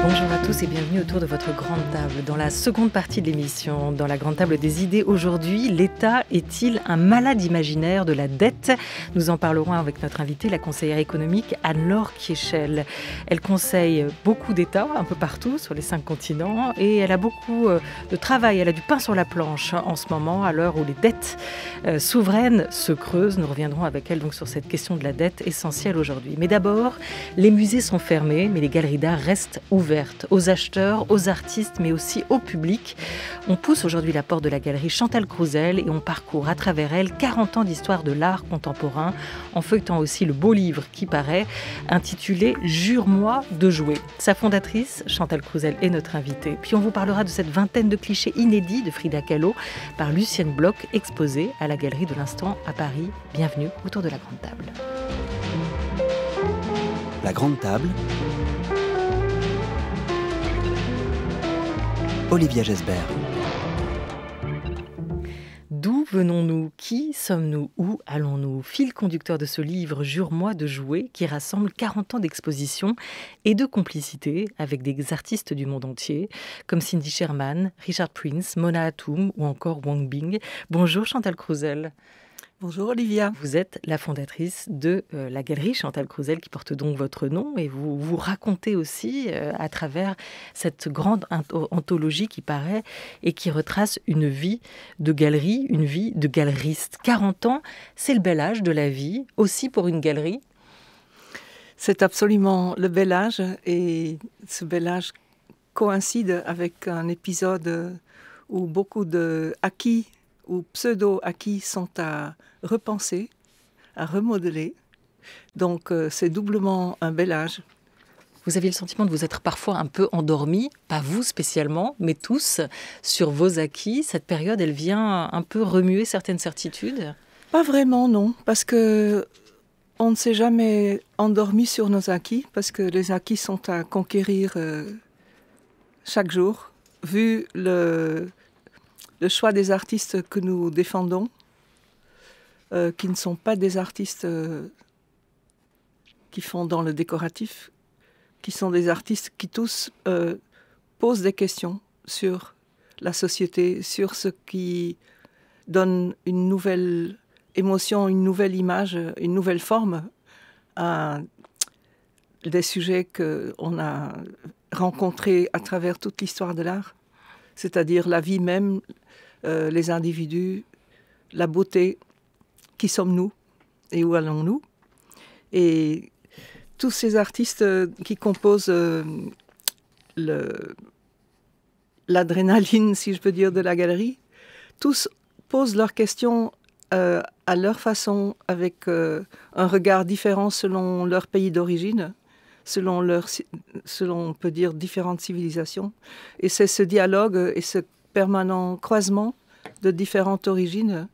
Bonjour à tous et bienvenue autour de votre grande table. Dans la seconde partie de l'émission, dans la grande table des idées aujourd'hui, l'État est-il un malade imaginaire de la dette? Nous en parlerons avec notre invitée, la conseillère économique Anne-Laure Kiechel. Elle conseille beaucoup d'États un peu partout sur les 5 continents et elle a beaucoup de travail, elle a du pain sur la planche en ce moment à l'heure où les dettes souveraines se creusent. Nous reviendrons avec elle donc sur cette question de la dette essentielle aujourd'hui. Mais d'abord, les musées sont fermés mais les galeries d'art restent ouvertes aux acheteurs, aux artistes, mais aussi au public. On pousse aujourd'hui la porte de la galerie Chantal Crousel et on parcourt à travers elle 40 ans d'histoire de l'art contemporain, en feuilletant aussi le beau livre qui paraît, intitulé « Jure-moi de jouer ». Sa fondatrice, Chantal Crousel, est notre invitée. Puis on vous parlera de cette vingtaine de clichés inédits de Frida Kahlo par Lucienne Bloch, exposée à la Galerie de l'Instant à Paris. Bienvenue autour de la grande table. La grande table. Olivia Gesbert. D'où venons-nous? Qui sommes-nous? Où allons-nous? Fil conducteur de ce livre « Jure-moi de jouer » qui rassemble 40 ans d'exposition et de complicité avec des artistes du monde entier comme Cindy Sherman, Richard Prince, Mona Hatoum ou encore Wang Bing. Bonjour Chantal Crousel. Bonjour Olivia. Vous êtes la fondatrice de la galerie Chantal Crousel qui porte donc votre nom et vous vous racontez aussi à travers cette grande anthologie qui paraît et qui retrace une vie de galerie, une vie de galeriste. 40 ans, c'est le bel âge de la vie, aussi pour une galerie. C'est absolument le bel âge et ce bel âge coïncide avec un épisode où beaucoup de acquis ou pseudo-acquis sont à repenser, à remodeler. Donc c'est doublement un bel âge. Vous aviez le sentiment de vous être parfois un peu endormi, pas vous spécialement, mais tous, sur vos acquis. Cette période, elle vient un peu remuer certaines certitudes? Pas vraiment, non, parce que on ne s'est jamais endormi sur nos acquis, parce que les acquis sont à conquérir chaque jour, vu le choix des artistes que nous défendons, qui ne sont pas des artistes qui font dans le décoratif, qui sont des artistes qui tous posent des questions sur la société, sur ce qui donne une nouvelle émotion, une nouvelle image, une nouvelle forme à des sujets qu'on a rencontrés à travers toute l'histoire de l'art, c'est-à-dire la vie même, les individus, la beauté, qui sommes-nous et où allons-nous? Et tous ces artistes qui composent l'adrénaline, si je peux dire, de la galerie, tous posent leurs questions à leur façon, avec un regard différent selon leur pays d'origine, selon, on peut dire, différentes civilisations. Et c'est ce dialogue et ce permanent croisement de différentes origines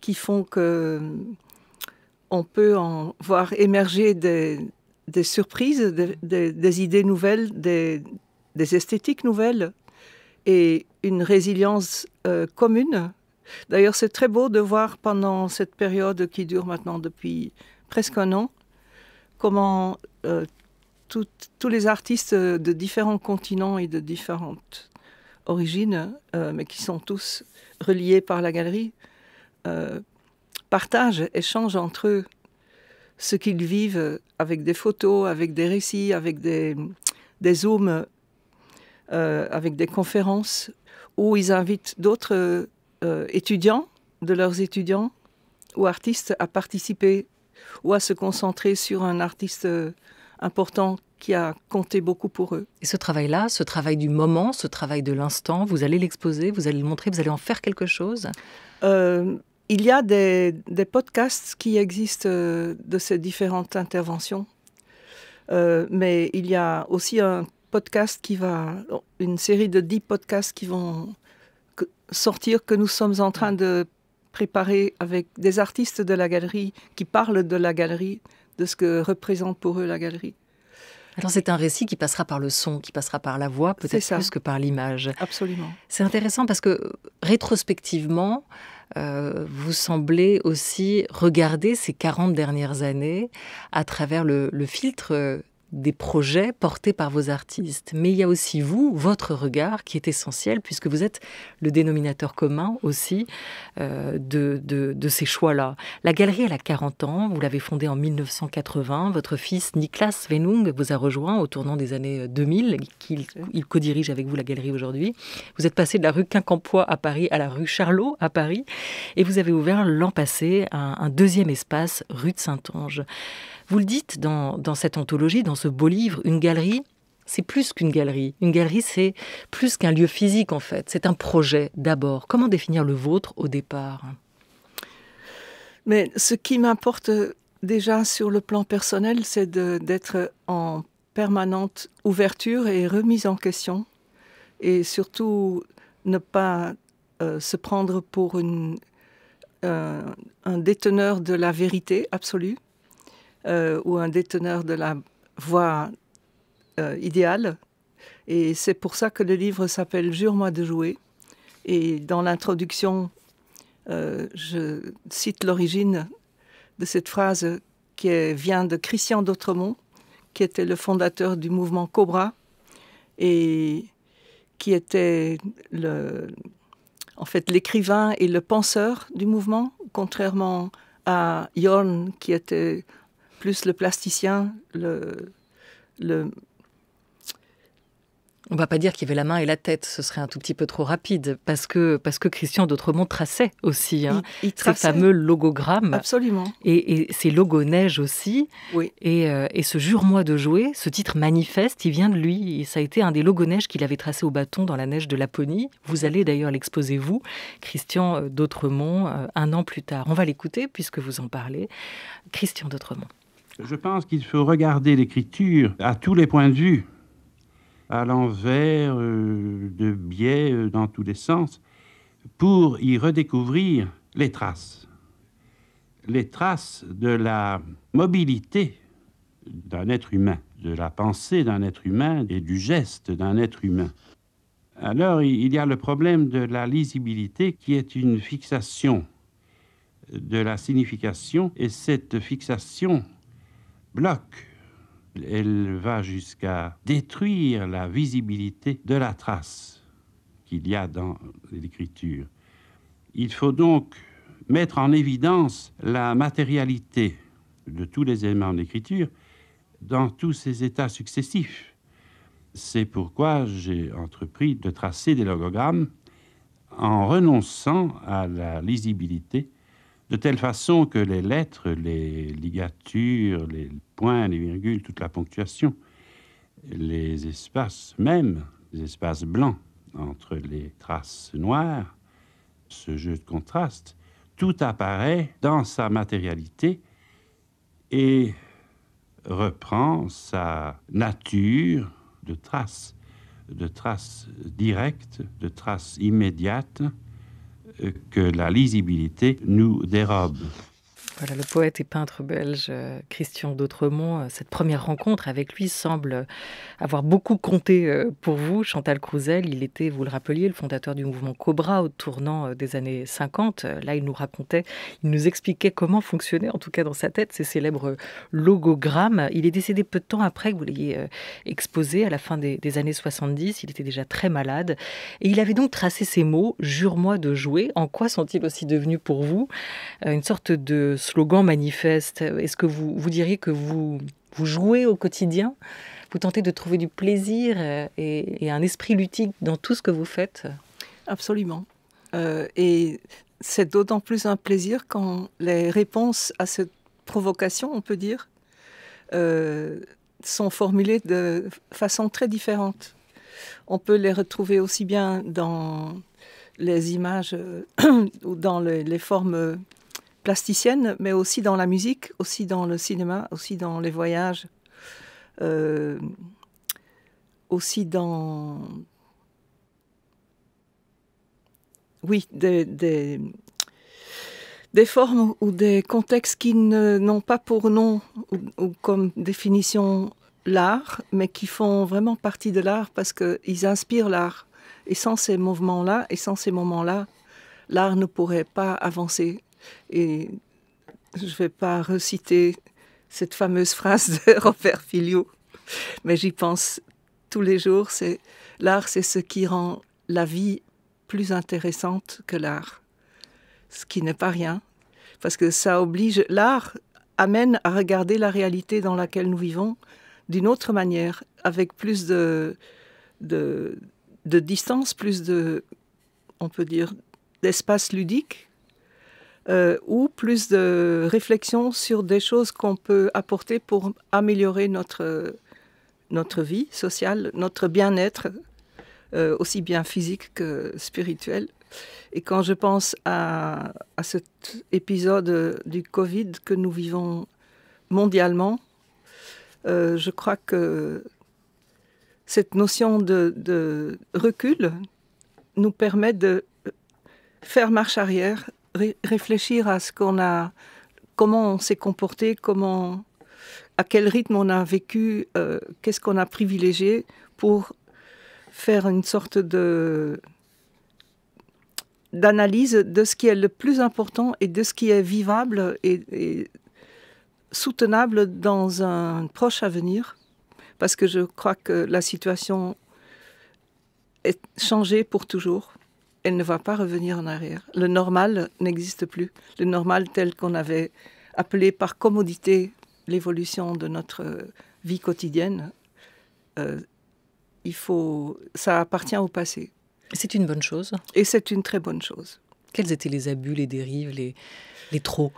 qui font que on peut en voir émerger des surprises, des idées nouvelles, des esthétiques nouvelles et une résilience commune. D'ailleurs, c'est très beau de voir pendant cette période qui dure maintenant depuis presque un an, comment tous les artistes de différents continents et de différentes origines, mais qui sont tous reliés par la galerie, partagent, échangent entre eux ce qu'ils vivent avec des photos, avec des récits, avec des zooms, avec des conférences, où ils invitent d'autres étudiants, de leurs étudiants, ou artistes à participer, ou à se concentrer sur un artiste important qui a compté beaucoup pour eux. Et ce travail-là, ce travail du moment, ce travail de l'instant, vous allez l'exposer, vous allez le montrer, vous allez en faire quelque chose? Il y a des podcasts qui existent de ces différentes interventions, mais il y a aussi un podcast une série de 10 podcasts qui vont sortir, que nous sommes en train de préparer avec des artistes de la galerie qui parlent de la galerie, de ce que représente pour eux la galerie. Alors c'est un récit qui passera par le son, qui passera par la voix, peut-être plus que par l'image. Absolument. C'est intéressant parce que rétrospectivement, vous semblez aussi regarder ces 40 dernières années à travers le filtre des projets portés par vos artistes. Mais il y a aussi vous, votre regard, qui est essentiel, puisque vous êtes le dénominateur commun aussi de ces choix-là. La galerie, elle a 40 ans, vous l'avez fondée en 1980. Votre fils, Niklas Svenung, vous a rejoint au tournant des années 2000. Il co-dirige avec vous la galerie aujourd'hui. Vous êtes passé de la rue Quincampoix à Paris à la rue Charlot à Paris. Et vous avez ouvert l'an passé un deuxième espace, rue de Saint-Onge. Vous le dites dans cette anthologie, dans ce beau livre, une galerie, c'est plus qu'une galerie. Une galerie, c'est plus qu'un lieu physique, en fait. C'est un projet, d'abord. Comment définir le vôtre au départ ? Mais ce qui m'importe déjà sur le plan personnel, c'est d'être en permanente ouverture et remise en question. Et surtout, ne pas se prendre pour un déteneur de la vérité absolue. Ou un déteneur de la voie idéale. Et c'est pour ça que le livre s'appelle « Jure-moi de jouer ». Et dans l'introduction, je cite l'origine de cette phrase qui vient de Christian d'Autremont, qui était le fondateur du mouvement Cobra et qui était en fait l'écrivain et le penseur du mouvement, contrairement à Jorn, qui était plus le plasticien, On ne va pas dire qu'il y avait la main et la tête, ce serait un tout petit peu trop rapide, parce que Christian d'Autremont traçait aussi il traçait. Ces fameux logogrammes. Absolument. Et ces logos neige aussi. Oui. Et ce Jure-moi de jouer, ce titre manifeste, il vient de lui. Et ça a été un des logos neige qu'il avait tracé au bâton dans la neige de Laponie. Vous allez d'ailleurs l'exposer, vous, Christian d'Autremont, 1 an plus tard. On va l'écouter puisque vous en parlez. Christian d'Autremont. Je pense qu'il faut regarder l'écriture à tous les points de vue, à l'envers, de biais, dans tous les sens, pour y redécouvrir les traces de la mobilité d'un être humain, de la pensée d'un être humain et du geste d'un être humain. Alors, il y a le problème de la lisibilité qui est une fixation de la signification, et cette fixation bloque. Elle va jusqu'à détruire la visibilité de la trace qu'il y a dans l'écriture. Il faut donc mettre en évidence la matérialité de tous les éléments de l'écriture dans tous ces états successifs. C'est pourquoi j'ai entrepris de tracer des logogrammes en renonçant à la lisibilité, de telle façon que les lettres, les ligatures, les points, les virgules, toute la ponctuation, les espaces, même les espaces blancs entre les traces noires, ce jeu de contraste, tout apparaît dans sa matérialité et reprend sa nature de traces directes, de traces immédiates, que la lisibilité nous dérobe. Voilà, le poète et peintre belge Christian d'Autremont, cette première rencontre avec lui semble avoir beaucoup compté pour vous, Chantal Crousel. Il était, vous le rappeliez, le fondateur du mouvement Cobra au tournant des années 50. Là, il nous expliquait comment fonctionnaient, en tout cas dans sa tête, ces célèbres logogrammes. Il est décédé peu de temps après que vous l'ayez exposé, à la fin des années 70. Il était déjà très malade. Et il avait donc tracé ces mots « Jure-moi de jouer ». En quoi sont-ils aussi devenus pour vous une sorte de slogan manifeste? Est-ce que vous diriez que vous jouez au quotidien? Vous tentez de trouver du plaisir et un esprit ludique dans tout ce que vous faites? Absolument. Et c'est d'autant plus un plaisir quand les réponses à cette provocation, on peut dire, sont formulées de façon très différente. On peut les retrouver aussi bien dans les images ou dans les formes plasticienne, mais aussi dans la musique, aussi dans le cinéma, aussi dans les voyages, aussi dans... Oui, des formes ou des contextes qui n'ont pas pour nom ou comme définition l'art, mais qui font vraiment partie de l'art parce qu'ils inspirent l'art. Et sans ces mouvements-là, et sans ces moments-là, l'art ne pourrait pas avancer. Et je ne vais pas reciter cette fameuse phrase de Robert Filliou, mais j'y pense tous les jours. L'art, c'est ce qui rend la vie plus intéressante que l'art, ce qui n'est pas rien, parce que ça oblige, l'art amène à regarder la réalité dans laquelle nous vivons d'une autre manière, avec plus de distance, plus on peut dire, d'espace ludique, ou plus de réflexion sur des choses qu'on peut apporter pour améliorer notre vie sociale, notre bien-être, aussi bien physique que spirituel. Et quand je pense à cet épisode du Covid que nous vivons mondialement, je crois que cette notion de recul nous permet de faire marche arrière, réfléchir à comment on s'est comporté, à quel rythme on a vécu, qu'est-ce qu'on a privilégié pour faire une sorte d'analyse de ce qui est le plus important et de ce qui est vivable et soutenable dans un proche avenir, parce que je crois que la situation est changée pour toujours. Elle ne va pas revenir en arrière. Le normal n'existe plus. Le normal tel qu'on avait appelé par commodité l'évolution de notre vie quotidienne, ça appartient au passé. C'est une bonne chose. Et c'est une très bonne chose. Quels étaient les abus, les dérives, les trop?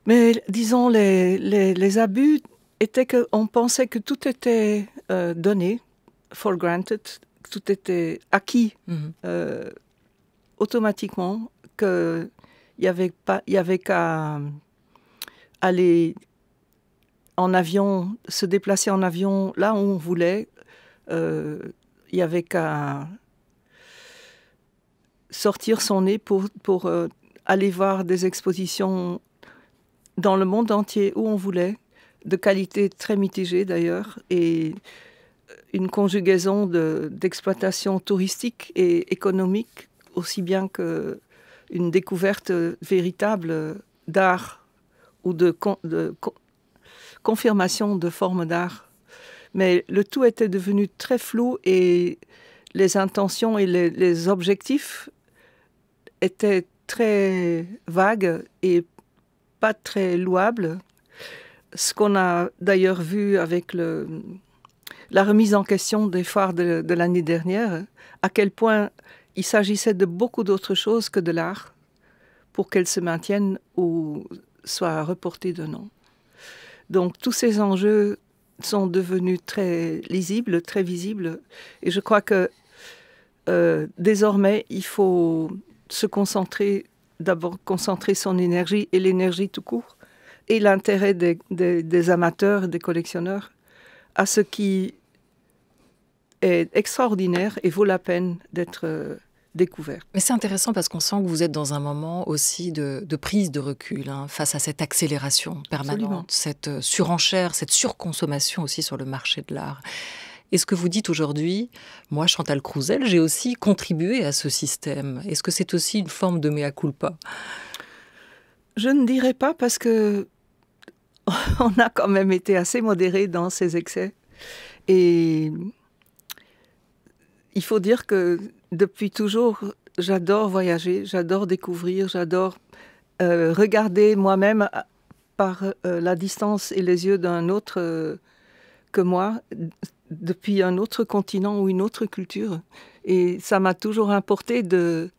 Mais disons, les abus étaient qu'on pensait que tout était donné, for granted, tout était acquis automatiquement, qu'il n'y avait qu'à aller en avion, se déplacer en avion là où on voulait, il n'y avait qu'à sortir son nez pour aller voir des expositions dans le monde entier où on voulait, de qualité très mitigée d'ailleurs, et une conjugaison d'exploitation touristique et économique, aussi bien qu'une découverte véritable d'art ou de confirmation de formes d'art. Mais le tout était devenu très flou et les intentions et les objectifs étaient très vagues et pas très louables. Ce qu'on a d'ailleurs vu avec la remise en question des foires de l'année dernière, à quel point il s'agissait de beaucoup d'autres choses que de l'art pour qu'elles se maintiennent ou soient reportées de nom. Donc tous ces enjeux sont devenus très lisibles, très visibles. Et je crois que désormais, il faut se concentrer, d'abord concentrer son énergie et l'énergie tout court, et l'intérêt des amateurs, des collectionneurs, à ce qui est extraordinaire et vaut la peine d'être découvert. Mais c'est intéressant parce qu'on sent que vous êtes dans un moment aussi de prise de recul face à cette accélération permanente, absolument, cette surenchère, cette surconsommation aussi sur le marché de l'art. Et ce que vous dites aujourd'hui, moi, Chantal Crousel, j'ai aussi contribué à ce système. Est-ce que c'est aussi une forme de mea culpa? Je ne dirais pas, parce que on a quand même été assez modéré dans ces excès. Et il faut dire que depuis toujours, j'adore voyager, j'adore découvrir, j'adore regarder moi-même par la distance et les yeux d'un autre que moi, depuis un autre continent ou une autre culture. Et ça m'a toujours importé de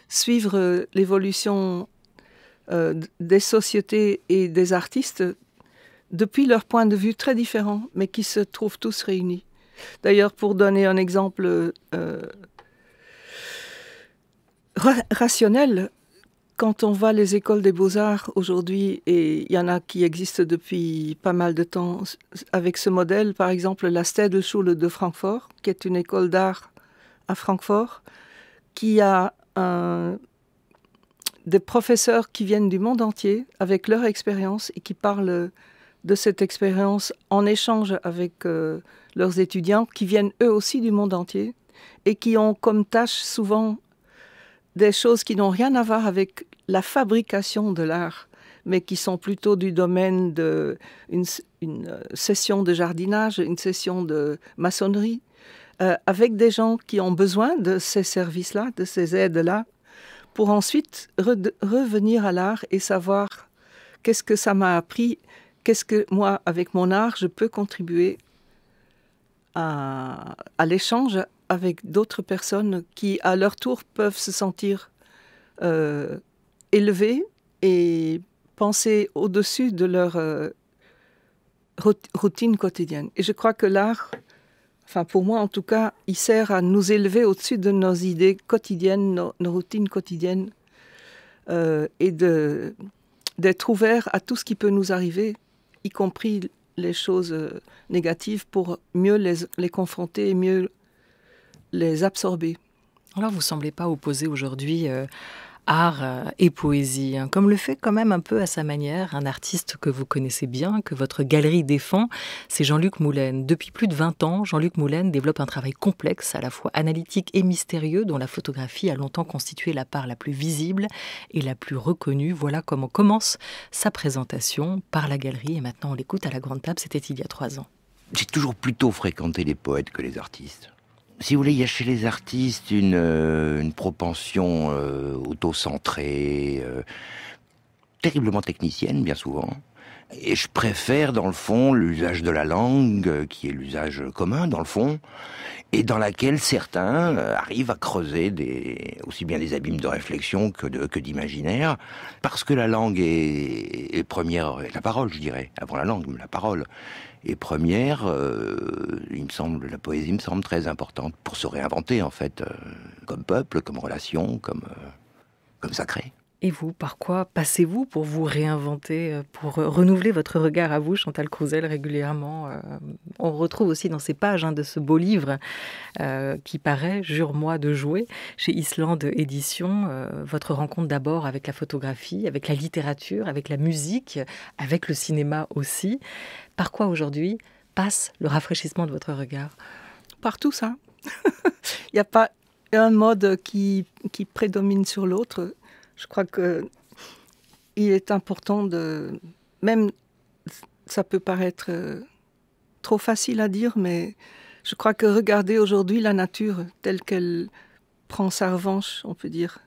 suivre l'évolution des sociétés et des artistes depuis leurs points de vue très différents, mais qui se trouvent tous réunis. D'ailleurs, pour donner un exemple rationnel, quand on voit les écoles des beaux-arts aujourd'hui, et il y en a qui existent depuis pas mal de temps, avec ce modèle, par exemple la Städelschule de Francfort, qui est une école d'art à Francfort, qui a des professeurs qui viennent du monde entier avec leur expérience et qui parlent de cette expérience en échange avec leurs étudiants qui viennent eux aussi du monde entier et qui ont comme tâche souvent des choses qui n'ont rien à voir avec la fabrication de l'art, mais qui sont plutôt du domaine session de jardinage, une session de maçonnerie, avec des gens qui ont besoin de ces services-là, de ces aides-là, pour ensuite revenir à l'art et savoir qu'est-ce que ça m'a appris, qu'est-ce que moi, avec mon art, je peux contribuer à l'échange avec d'autres personnes qui, à leur tour, peuvent se sentir élevées et penser au-dessus de leur routine quotidienne. Et je crois que l'art, enfin pour moi en tout cas, il sert à nous élever au-dessus de nos idées quotidiennes, nos routines quotidiennes, et d'être ouvert à tout ce qui peut nous arriver, y compris les choses négatives, pour mieux les confronter et mieux les absorber. Alors, vous ne semblez pas opposer aujourd'hui art et poésie, hein, comme le fait quand même un peu à sa manière un artiste que vous connaissez bien, que votre galerie défend, c'est Jean-Luc Moulin. Depuis plus de 20 ans, Jean-Luc Moulin développe un travail complexe, à la fois analytique et mystérieux, dont la photographie a longtemps constitué la part la plus visible et la plus reconnue. Voilà comment commence sa présentation par la galerie. Et maintenant, on l'écoute à la grande table, c'était il y a 3 ans. J'ai toujours plutôt fréquenté les poètes que les artistes. Si vous voulez, il y a chez les artistes une propension auto-centrée, terriblement technicienne, bien souvent. Et je préfère, dans le fond, l'usage de la langue, qui est l'usage commun, dans le fond, et dans laquelle certains arrivent à creuser aussi bien des abîmes de réflexion que d'imaginaire, parce que la langue est première, la parole, je dirais, avant la langue, la parole est première. La poésie me semble très importante pour se réinventer, en fait, comme peuple, comme relation, comme sacré. Et vous, par quoi passez-vous pour vous réinventer, pour renouveler votre regard à vous, Chantal Crousel, régulièrement on retrouve aussi dans ces pages de ce beau livre qui paraît « Jure-moi de jouer » chez Islande Éditions, votre rencontre d'abord avec la photographie, avec la littérature, avec la musique, avec le cinéma aussi. Par quoi aujourd'hui passe le rafraîchissement de votre regard ? Par tout ça. Il n'y a pas un mode qui prédomine sur l'autre. Je crois qu'il est important même, ça peut paraître trop facile à dire, mais je crois que regarder aujourd'hui la nature telle qu'elle prend sa revanche, on peut dire,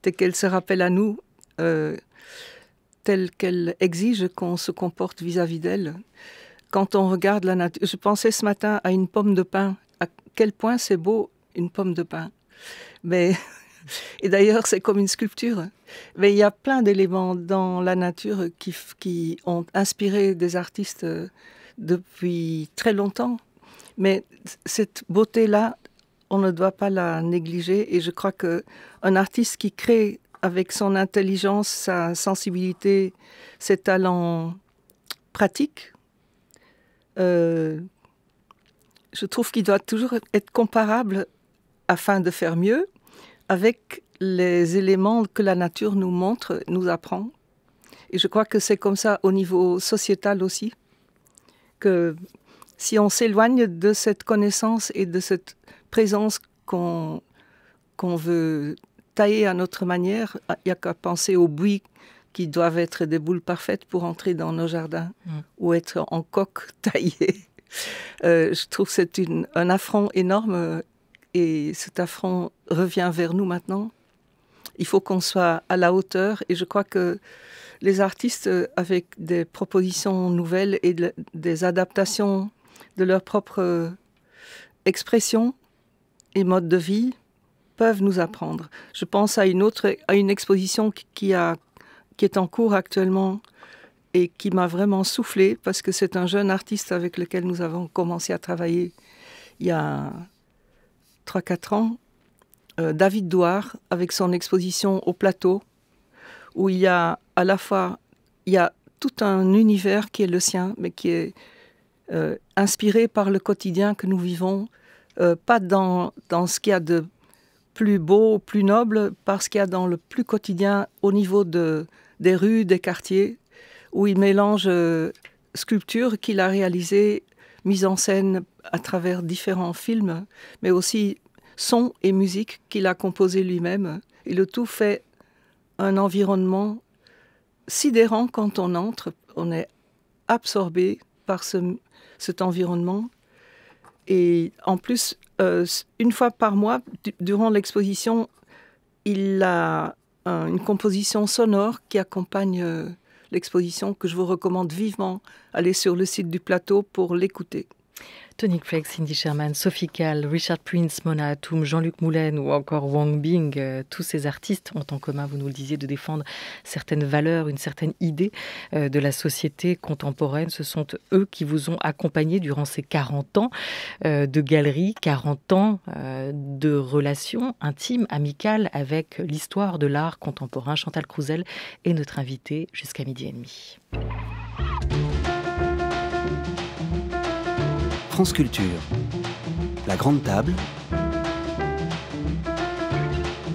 telle qu'elle se rappelle à nous, telle qu'elle exige qu'on se comporte vis-à-vis d'elle. Quand on regarde la nature, je pensais ce matin à une pomme de pin, à quel point c'est beau une pomme de pin. Et d'ailleurs, c'est comme une sculpture. Mais il y a plein d'éléments dans la nature qui ont inspiré des artistes depuis très longtemps. Mais cette beauté-là, on ne doit pas la négliger. Et je crois qu'un artiste qui crée avec son intelligence, sa sensibilité, ses talents pratiques, je trouve qu'il doit toujours être comparable afin de faire mieux avec les éléments que la nature nous montre, nous apprend. Et je crois que c'est comme ça au niveau sociétal aussi, que si on s'éloigne de cette connaissance et de cette présence qu'on veut tailler à notre manière, il n'y a qu'à penser aux buis qui doivent être des boules parfaites pour entrer dans nos jardins ou être en coque taillée. Je trouve que c'est un affront énorme. Et cet affront revient vers nous maintenant. Il faut qu'on soit à la hauteur. Et je crois que les artistes, avec des propositions nouvelles et des adaptations de leur propre expression et mode de vie, peuvent nous apprendre. Je pense à une exposition qui est en cours actuellement et qui m'a vraiment soufflé, parce que c'est un jeune artiste avec lequel nous avons commencé à travailler il y a 3-4 ans, David Douard, avec son exposition au plateau, où il y a à la fois tout un univers qui est le sien, mais qui est inspiré par le quotidien que nous vivons, pas dans ce qu'il y a de plus beau, plus noble, parce qu'il y a dans le plus quotidien au niveau des rues, des quartiers, où il mélange sculpture qu'il a réalisée, mise en scène à travers différents films, mais aussi son et musique qu'il a composé lui-même. Et le tout fait un environnement sidérant quand on entre. On est absorbé par cet environnement. Et en plus, une fois par mois, durant l'exposition, il a une composition sonore qui accompagne l'exposition, que je vous recommande vivement. Allez sur le site du plateau pour l'écouter. Tony Craig, Cindy Sherman, Sophie Calle, Richard Prince, Mona Hatoum, Jean-Luc Moulin ou encore Wang Bing, tous ces artistes ont en commun, vous nous le disiez, de défendre certaines valeurs, une certaine idée de la société contemporaine. Ce sont eux qui vous ont accompagné durant ces 40 ans de galeries, 40 ans de relations intimes, amicales avec l'histoire de l'art contemporain. Chantal Crousel est notre invitée jusqu'à 12h30. France Culture, la grande table,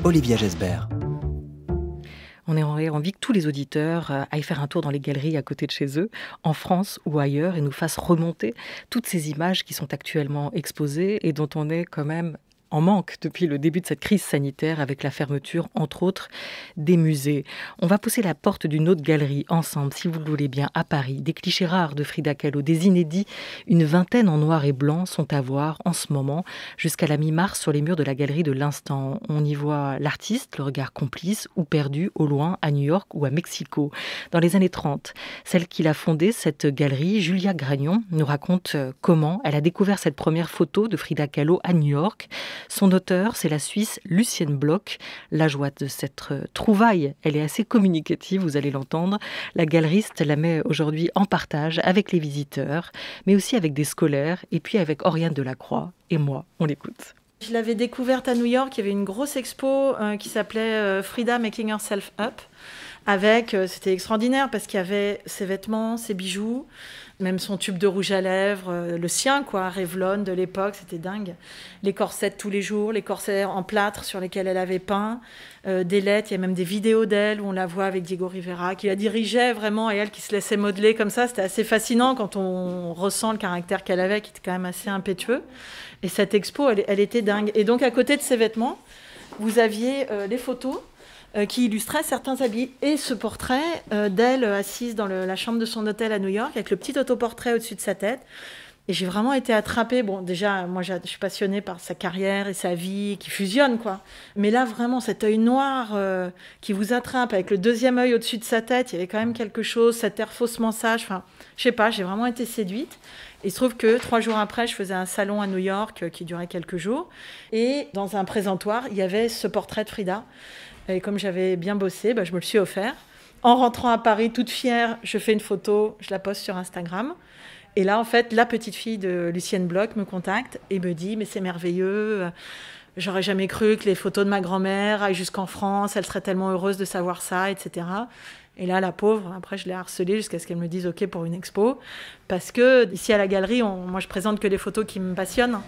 Olivia Gesbert. On aurait envie que tous les auditeurs aillent faire un tour dans les galeries à côté de chez eux, en France ou ailleurs, et nous fassent remonter toutes ces images qui sont actuellement exposées et dont on est quand même en manque depuis le début de cette crise sanitaire avec la fermeture, entre autres, des musées. On va pousser la porte d'une autre galerie ensemble, si vous le voulez bien, à Paris. Des clichés rares de Frida Kahlo, des inédits, une vingtaine en noir et blanc sont à voir en ce moment, jusqu'à la mi-mars sur les murs de la galerie de l'Instant. On y voit l'artiste, le regard complice ou perdu au loin à New York ou à Mexico. Dans les années 30, celle qui l'a fondée, cette galerie, Julia Gragnon, nous raconte comment elle a découvert cette première photo de Frida Kahlo à New York. Son auteur, c'est la Suisse Lucienne Bloch. La joie de cette trouvaille, elle est assez communicative, vous allez l'entendre. La galeriste la met aujourd'hui en partage avec les visiteurs, mais aussi avec des scolaires, et puis avec Oriane Delacroix et moi. On l'écoute. Je l'avais découverte à New York, il y avait une grosse expo qui s'appelait Frida Making Herself Up. C'était extraordinaire parce qu'il y avait ses vêtements, ses bijoux, même son tube de rouge à lèvres, le sien, quoi, Revlon de l'époque, c'était dingue. Les corsets de tous les jours, les corsets en plâtre sur lesquels elle avait peint, des lettres, il y a même des vidéos d'elle où on la voit avec Diego Rivera, qui la dirigeait vraiment, et elle qui se laissait modeler comme ça. C'était assez fascinant quand on ressent le caractère qu'elle avait, qui était quand même assez impétueux. Et cette expo, elle était dingue. Et donc, à côté de ses vêtements, vous aviez les photos qui illustrait certains habits. Et ce portrait d'elle assise dans la chambre de son hôtel à New York, avec le petit autoportrait au-dessus de sa tête. Et j'ai vraiment été attrapée. Bon, déjà, moi, je suis passionnée par sa carrière et sa vie qui fusionnent, quoi. Mais là, vraiment, cet œil noir qui vous attrape, avec le deuxième œil au-dessus de sa tête, il y avait quand même quelque chose, cet air faussement sage. Enfin, je sais pas, j'ai vraiment été séduite. Il se trouve que 3 jours après, je faisais un salon à New York qui durait quelques jours. Et dans un présentoir, il y avait ce portrait de Frida. Et comme j'avais bien bossé, je me le suis offert. En rentrant à Paris, toute fière, je fais une photo, je la poste sur Instagram. Et là, en fait, la petite fille de Lucienne Bloch me contacte et me dit « Mais c'est merveilleux, j'aurais jamais cru que les photos de ma grand-mère aillent jusqu'en France, elle serait tellement heureuse de savoir ça, etc. » Et là, la pauvre, après, je l'ai harcelée jusqu'à ce qu'elle me dise « OK pour une expo. » Parce que ici, à la galerie, moi, je présente que les photos qui me passionnent.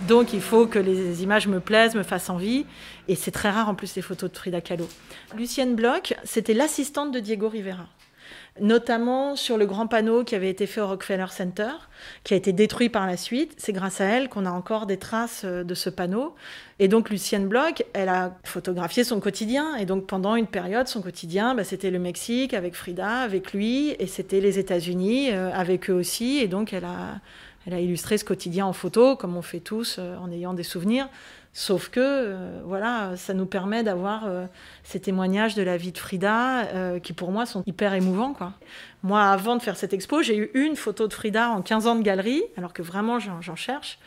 Donc, il faut que les images me plaisent, me fassent envie. Et c'est très rare, en plus, les photos de Frida Kahlo. Lucienne Bloch, c'était l'assistante de Diego Rivera. Notamment sur le grand panneau qui avait été fait au Rockefeller Center, qui a été détruit par la suite. C'est grâce à elle qu'on a encore des traces de ce panneau. Et donc, Lucienne Bloch, elle a photographié son quotidien. Et donc, pendant une période, son quotidien, c'était le Mexique avec Frida, avec lui. Et c'était les États-Unis avec eux aussi. Et donc, elle a illustré ce quotidien en photo, comme on fait tous, en ayant des souvenirs. Sauf que, ça nous permet d'avoir ces témoignages de la vie de Frida qui, pour moi, sont hyper émouvants, quoi. Moi, avant de faire cette expo, j'ai eu une photo de Frida en 15 ans de galerie, alors que vraiment, j'en cherche.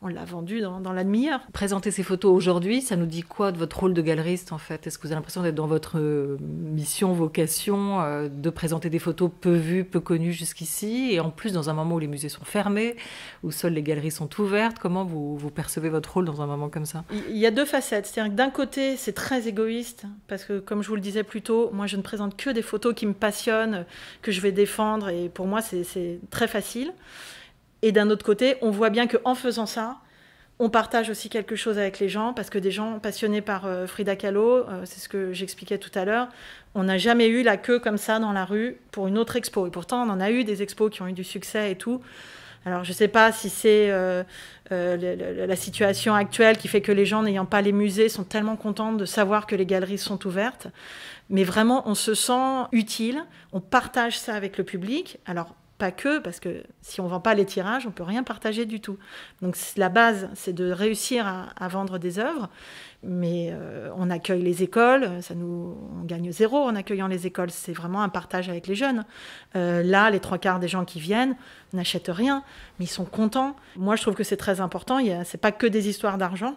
On l'a vendue dans la demi-heure. Présenter ces photos aujourd'hui, ça nous dit quoi de votre rôle de galeriste, en fait? Est-ce que vous avez l'impression d'être dans votre mission, vocation, de présenter des photos peu vues, peu connues jusqu'ici, et en plus dans un moment où les musées sont fermés, où seules les galeries sont ouvertes? Comment vous percevez votre rôle dans un moment comme ça? Il y a 2 facettes. C'est-à-dire que d'un côté, c'est très égoïste, parce que, comme je vous le disais plus tôt, moi, je ne présente que des photos qui me passionnent, que je vais défendre, et pour moi, c'est très facile. Et d'un autre côté, on voit bien qu'en faisant ça, on partage aussi quelque chose avec les gens, parce que des gens passionnés par Frida Kahlo, c'est ce que j'expliquais tout à l'heure, on n'a jamais eu la queue comme ça dans la rue pour une autre expo. Et pourtant, on en a eu des expos qui ont eu du succès et tout. Alors, je ne sais pas si c'est la situation actuelle qui fait que les gens n'ayant pas les musées sont tellement contents de savoir que les galeries sont ouvertes. Mais vraiment, on se sent utile, on partage ça avec le public. Alors, pas que, parce que si on ne vend pas les tirages, on ne peut rien partager du tout. Donc la base, c'est de réussir à vendre des œuvres, mais on accueille les écoles, on gagne 0 en accueillant les écoles, c'est vraiment un partage avec les jeunes. Là, les 3/4 des gens qui viennent n'achètent rien, mais ils sont contents. Moi, je trouve que c'est très important, c'est pas que des histoires d'argent.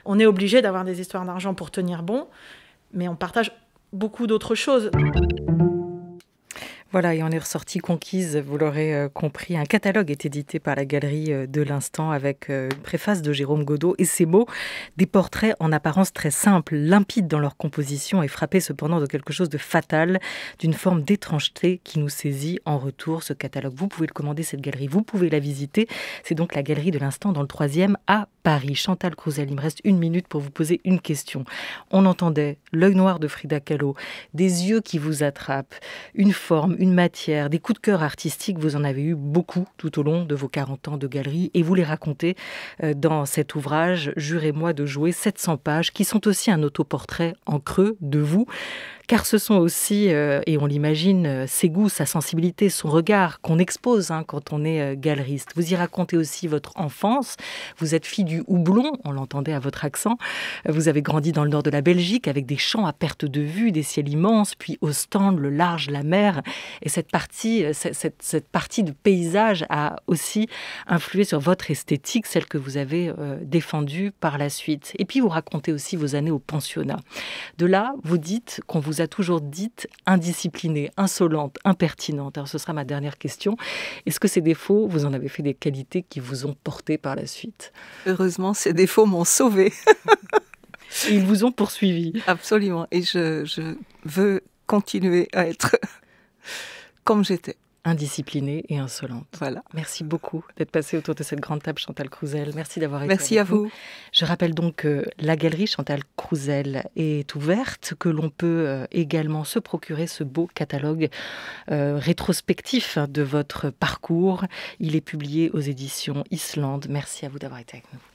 On est obligé d'avoir des histoires d'argent pour tenir bon, mais on partage beaucoup d'autres choses. Voilà, et on est ressorti conquise, vous l'aurez compris. Un catalogue est édité par la Galerie de l'Instant avec une préface de Jérôme Godot et ces mots, des portraits en apparence très simples, limpides dans leur composition et frappés cependant de quelque chose de fatal, d'une forme d'étrangeté qui nous saisit en retour. Ce catalogue, vous pouvez le commander, cette galerie, vous pouvez la visiter. C'est donc la Galerie de l'Instant dans le 3e à Paris. Chantal Crousel, il me reste 1 minute pour vous poser une question. On entendait l'œil noir de Frida Kahlo, des yeux qui vous attrapent, une forme, une matière, des coups de cœur artistiques, vous en avez eu beaucoup tout au long de vos 40 ans de galerie et vous les racontez dans cet ouvrage « Jurez-moi de jouer », 700 pages, qui sont aussi un autoportrait en creux de vous. Car ce sont aussi, et on l'imagine, ses goûts, sa sensibilité, son regard qu'on expose quand on est galeriste. Vous y racontez aussi votre enfance. Vous êtes fille du houblon, on l'entendait à votre accent. Vous avez grandi dans le nord de la Belgique avec des champs à perte de vue, des ciels immenses, puis Ostende, le large, la mer. Et cette partie de paysage a aussi influé sur votre esthétique, celle que vous avez défendue par la suite. Et puis vous racontez aussi vos années au pensionnat. De là, vous dites qu'on vous a toujours dite indisciplinée, insolente, impertinente. Alors ce sera ma dernière question. Est-ce que ces défauts, vous en avez fait des qualités qui vous ont porté par la suite? Heureusement, ces défauts m'ont sauvée. Et ils vous ont poursuivi. Absolument. Et je veux continuer à être comme j'étais. Indisciplinée et insolente. Voilà. Merci beaucoup d'être passée autour de cette grande table, Chantal Crousel. Merci d'avoir été Merci à vous. Je rappelle donc que la galerie Chantal Crousel est ouverte, que l'on peut également se procurer ce beau catalogue rétrospectif de votre parcours. Il est publié aux éditions Islande. Merci à vous d'avoir été avec nous.